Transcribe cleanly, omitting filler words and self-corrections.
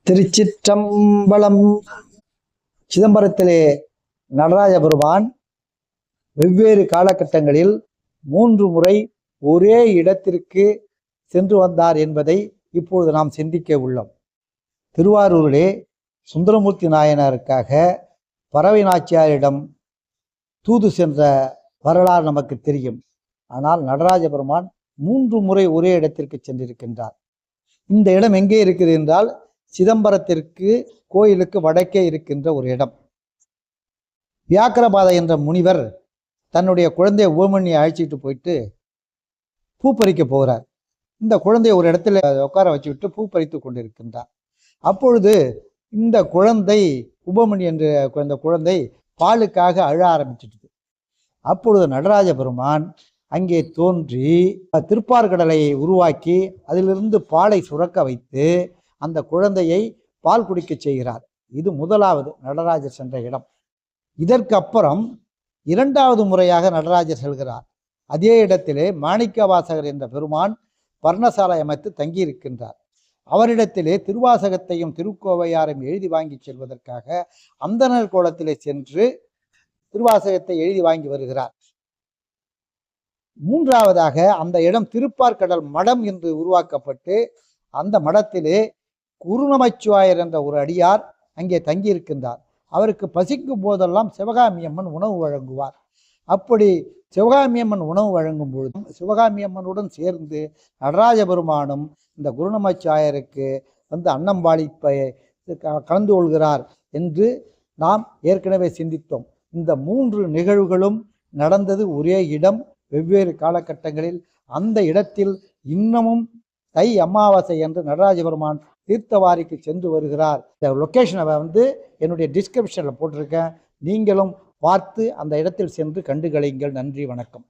திருச்சிற்றம்பலம். சிதம்பரத்திலே நடராஜ பெருமான் வெவ்வேறு காலகட்டங்களில் 3 முறை ஒரே இடத்திற்கு சென்று வந்தார் என்பதை இப்பொழுது நாம் சிந்திக்க உள்ளோம். திருவாரூரிலே சுந்தரமூர்த்தி நாயனாருக்காக பறவை நாச்சியாரிடம் தூது சென்ற வரலாறு நமக்கு தெரியும். ஆனால் நடராஜ பெருமான் 3 முறை ஒரே இடத்திற்கு சென்றிருக்கின்றார். இந்த இடம் எங்கே இருக்குது என்றால் சிதம்பரத்திற்கு கோயிலுக்கு வடக்கே இருக்கின்ற ஒரு இடம். வியாக்கிரபாத என்ற முனிவர் தன்னுடைய குழந்தைய உபமன்யை அழைச்சிட்டு போயிட்டு பூ பறிக்க போகிறார். இந்த குழந்தைய ஒரு இடத்துல உட்கார வச்சு விட்டு பூ பறித்து கொண்டிருக்கின்றார். அப்பொழுது இந்த குழந்தை உபமணி என்ற இந்த குழந்தை பாலுக்காக அழ ஆரம்பிச்சிட்டு. அப்பொழுது நடராஜ பெருமான் அங்கே தோன்றி திருப்பார்கடலை உருவாக்கி அதிலிருந்து பாலை சுரக்க வைத்து அந்த குழந்தையை பால் குடிக்க செய்கிறார். இது முதலாவது நடராஜர் சென்ற இடம். இதற்கு அப்புறம் 2வது முறையாக நடராஜர் செல்கிறார். அதே இடத்திலே மாணிக்கவாசகர் என்ற பெருமான் பர்ணசாலை அமைத்து தங்கியிருக்கின்றார். அவரிடத்திலே திருவாசகத்தையும் திருக்கோவையாரையும் எழுதி வாங்கி செல்வதற்காக அந்தணர் கோலத்திலே சென்று திருவாசகத்தை எழுதி வாங்கி வருகிறார். 3வதாக அந்த இடம் திருப்பார்கடல் மடம் என்று உருவாக்கப்பட்டு அந்த மடத்திலே குருநமச்சிவாயர் என்ற ஒரு அடியார் அங்கே தங்கியிருக்கின்றார். அவருக்கு பசிக்கும் போதெல்லாம் சிவகாமியம்மன் உணவு வழங்குவார். அப்படி சிவகாமியம்மன் உணவு வழங்கும் பொழுதும் சிவகாமியம்மனுடன் சேர்ந்து நடராஜ பெருமானும் இந்த குருநமச்சிவாயருக்கு அன்னம்பாளிப்பை கலந்து கொள்கிறார் என்று நாம் ஏற்கனவே சிந்தித்தோம். இந்த 3 நிகழ்வுகளும் நடந்தது ஒரே இடம், வெவ்வேறு காலகட்டங்களில். அந்த இடத்தில் இன்னமும் தை அமாவாசை என்று நடராஜ பெருமான் தீர்த்தவாரிக்கு சென்று வருகிறார். இந்த லொக்கேஷனை என்னுடைய டிஸ்கிரிப்ஷனில் போட்டிருக்கேன். நீங்களும் பார்த்து அந்த இடத்தில் சென்று கண்டுகளியுங்கள். நன்றி, வணக்கம்.